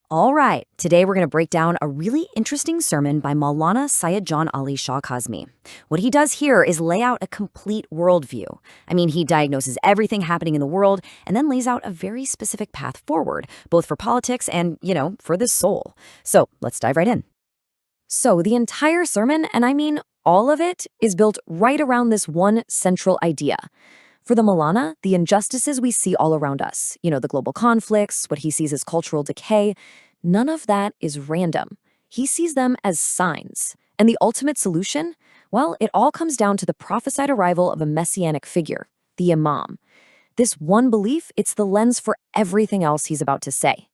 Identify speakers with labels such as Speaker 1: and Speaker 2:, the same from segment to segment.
Speaker 1: All right, today we're going to break down a really interesting sermon by Maulana Syed John Ali Shah Kazmi. What he does here is lay out a complete worldview. I mean, he diagnoses everything happening in the world and then lays out a very specific path forward, both for politics and, for the soul. So let's dive right in. So the entire sermon, and I mean all of it, is built right around this one central idea. For the Maulana, the injustices we see all around us, the global conflicts, what he sees as cultural decay, none of that is random. He sees them as signs. And the ultimate solution? Well, it all comes down to the prophesied arrival of a messianic figure, the Imam. This one belief, it's the lens for everything else he's about to say.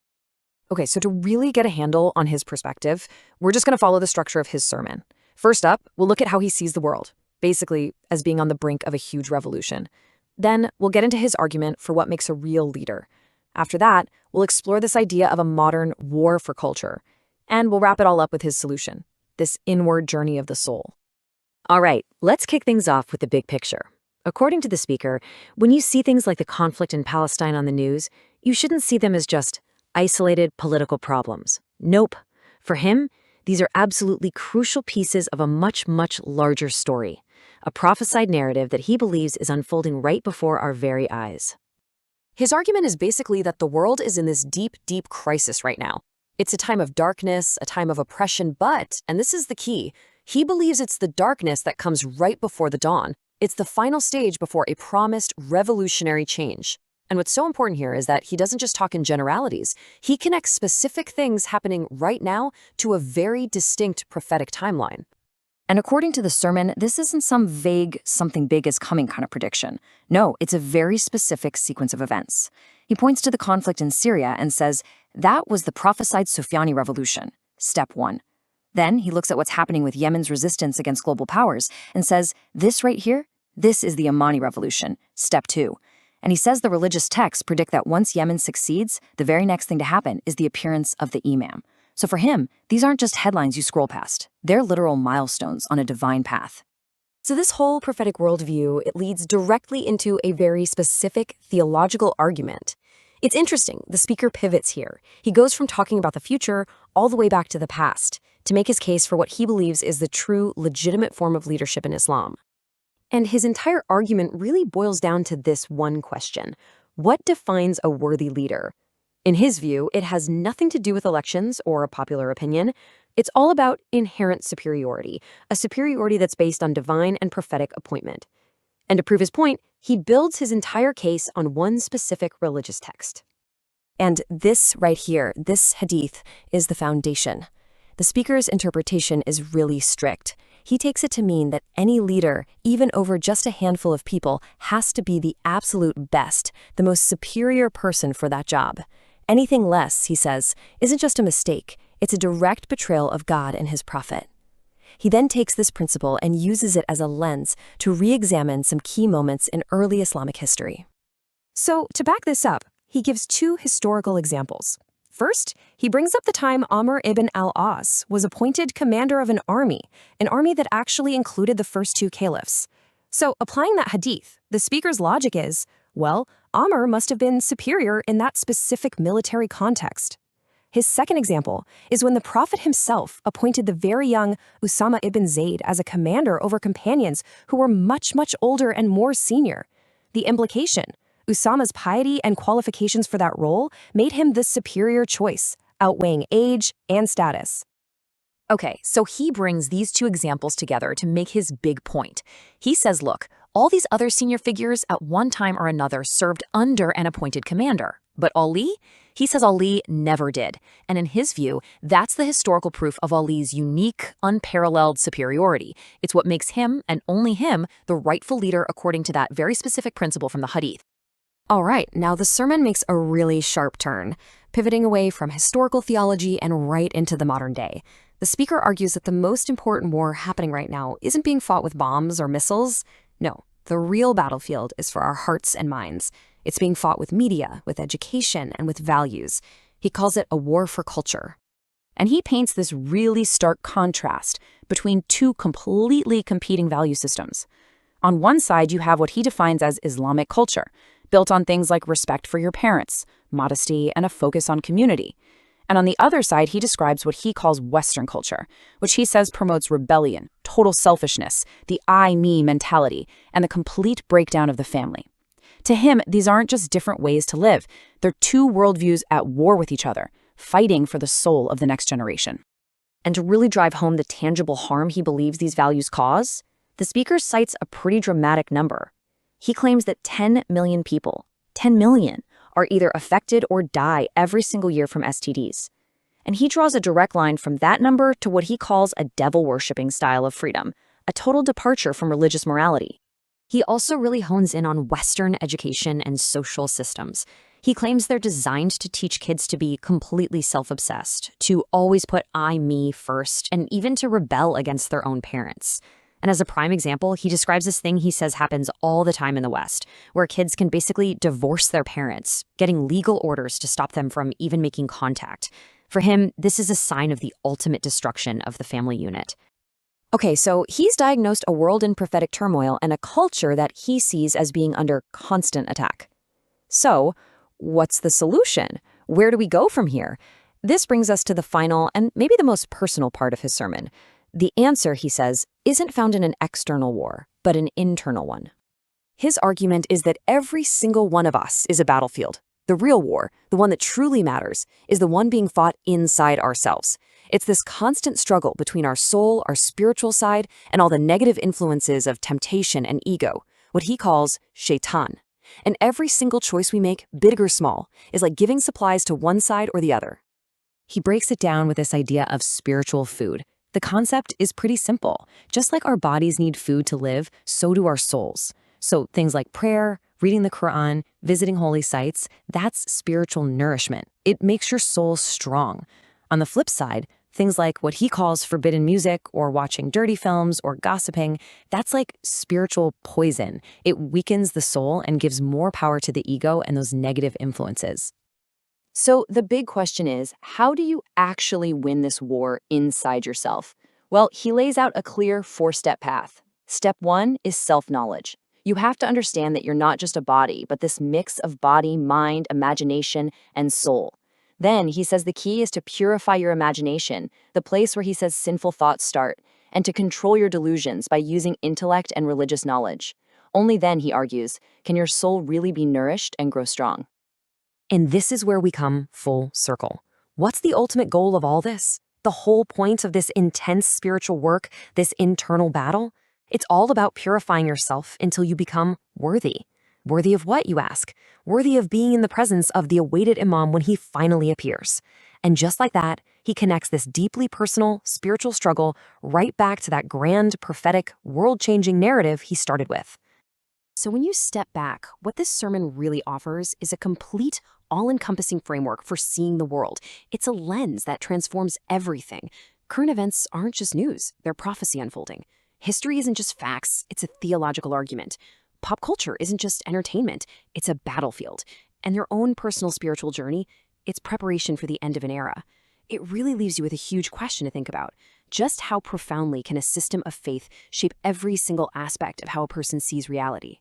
Speaker 2: Okay, so to really get a handle on his perspective, we're just going to follow the structure of his sermon. First up, we'll look at how he sees the world, basically as being on the brink of a huge revolution. Then we'll get into his argument for what makes a real leader. After that, we'll explore this idea of a modern war for culture. And we'll wrap it all up with his solution, this inward journey of the soul.
Speaker 1: All right, let's kick things off with the big picture. According to the speaker, when you see things like the conflict in Palestine on the news, you shouldn't see them as just isolated political problems. Nope. For him, these are absolutely crucial pieces of a much, much larger story, a prophesied narrative that he believes is unfolding right before our very eyes.
Speaker 2: His argument is basically that the world is in this deep, deep crisis right now. It's a time of darkness, a time of oppression, but, and this is the key, he believes it's the darkness that comes right before the dawn. It's the final stage before a promised revolutionary change. And what's so important here is that he doesn't just talk in generalities. He connects specific things happening right now to a very distinct prophetic timeline.
Speaker 1: And according to the sermon, this isn't some vague something big is coming kind of prediction. No, it's a very specific sequence of events. He points to the conflict in Syria and says, that was the prophesied Sufyani revolution, step 1. Then he looks at what's happening with Yemen's resistance against global powers and says, this right here, this is the Yemeni revolution, step 2. And he says the religious texts predict that once Yemen succeeds, the very next thing to happen is the appearance of the Imam. So for him, these aren't just headlines you scroll past. They're literal milestones on a divine path.
Speaker 2: So this whole prophetic worldview, it leads directly into a very specific theological argument. It's interesting, the speaker pivots here. He goes from talking about the future all the way back to the past to make his case for what he believes is the true, legitimate form of leadership in Islam. And his entire argument really boils down to this one question. What defines a worthy leader? In his view, it has nothing to do with elections or a popular opinion. It's all about inherent superiority, a superiority that's based on divine and prophetic appointment. And to prove his point, he builds his entire case on one specific religious text. And this right here, this hadith, is the foundation. The speaker's interpretation is really strict. He takes it to mean that any leader, even over just a handful of people, has to be the absolute best, the most superior person for that job. Anything less, he says, isn't just a mistake, it's a direct betrayal of God and his prophet. He then takes this principle and uses it as a lens to re-examine some key moments in early Islamic history. So, to back this up, he gives 2 historical examples. First, he brings up the time Amr ibn al-As was appointed commander of an army that actually included the first 2 caliphs. So, applying that hadith, the speaker's logic is, well, Amr must have been superior in that specific military context. His second example is when the Prophet himself appointed the very young Usama ibn Zayd as a commander over companions who were much, much older and more senior. The implication, Usama's piety and qualifications for that role made him the superior choice, outweighing age and status. Okay, so he brings these 2 examples together to make his big point. He says, look, all these other senior figures at one time or another served under an appointed commander. But Ali? He says Ali never did. And in his view, that's the historical proof of Ali's unique, unparalleled superiority. It's what makes him, and only him, the rightful leader according to that very specific principle from the hadith. All right, now the sermon makes a really sharp turn, pivoting away from historical theology and right into the modern day. The speaker argues that the most important war happening right now isn't being fought with bombs or missiles. No, the real battlefield is for our hearts and minds. It's being fought with media, with education, and with values. He calls it a war for culture. And he paints this really stark contrast between 2 completely competing value systems. On one side, you have what he defines as Islamic culture, built on things like respect for your parents, modesty, and a focus on community.
Speaker 3: And on the other side, he describes what he calls Western culture, which he says promotes rebellion, total selfishness, the I-me mentality, and the complete breakdown of the family. To him, these aren't just different ways to live. They're two worldviews at war with each other, fighting for the soul of the next generation.
Speaker 1: And to really drive home the tangible harm he believes these values cause, the speaker cites a pretty dramatic number. He claims that 10 million people, 10 million, are either affected or die every single year from STDs. And he draws a direct line from that number to what he calls a devil-worshipping style of freedom, a total departure from religious morality. He also really hones in on Western education and social systems. He claims they're designed to teach kids to be completely self-obsessed, to always put I, me first, and even to rebel against their own parents. And as a prime example, he describes this thing he says happens all the time in the West, where kids can basically divorce their parents, getting legal orders to stop them from even making contact. For him, this is a sign of the ultimate destruction of the family unit. Okay, so he's diagnosed a world in prophetic turmoil and a culture that he sees as being under constant attack. So, what's the solution? Where do we go from here? This brings us to the final and maybe the most personal part of his sermon. The answer, he says, isn't found in an external war, but an internal one. His argument is that every single one of us is a battlefield. The real war, the one that truly matters, is the one being fought inside ourselves. It's this constant struggle between our soul, our spiritual side, and all the negative influences of temptation and ego, what he calls shaitan. And every single choice we make, big or small, is like giving supplies to one side or the other. He breaks it down with this idea of spiritual food. The concept is pretty simple. Just like our bodies need food to live, so do our souls. So things like prayer, reading the Quran, visiting holy sites, that's spiritual nourishment. It makes your soul strong. On the flip side, things like what he calls forbidden music or watching dirty films or gossiping, that's like spiritual poison. It weakens the soul and gives more power to the ego and those negative influences. So the big question is, how do you actually win this war inside yourself? Well, he lays out a clear 4-step path. Step 1 is self-knowledge. You have to understand that you're not just a body, but this mix of body, mind, imagination, and soul. Then he says the key is to purify your imagination, the place where he says sinful thoughts start, and to control your delusions by using intellect and religious knowledge. Only then, he argues, can your soul really be nourished and grow strong. And this is where we come full circle. What's the ultimate goal of all this? The whole point of this intense spiritual work, this internal battle? It's all about purifying yourself until you become worthy. Worthy of what, you ask? Worthy of being in the presence of the awaited Imam when he finally appears. And just like that, he connects this deeply personal, spiritual struggle right back to that grand, prophetic, world-changing narrative he started with. So when you step back, what this sermon really offers is a complete, all-encompassing framework for seeing the world. It's a lens that transforms everything. Current events aren't just news, they're prophecy unfolding. History isn't just facts, it's a theological argument. Pop culture isn't just entertainment, it's a battlefield. And your own personal spiritual journey, it's preparation for the end of an era. It really leaves you with a huge question to think about. Just how profoundly can a system of faith shape every single aspect of how a person sees reality?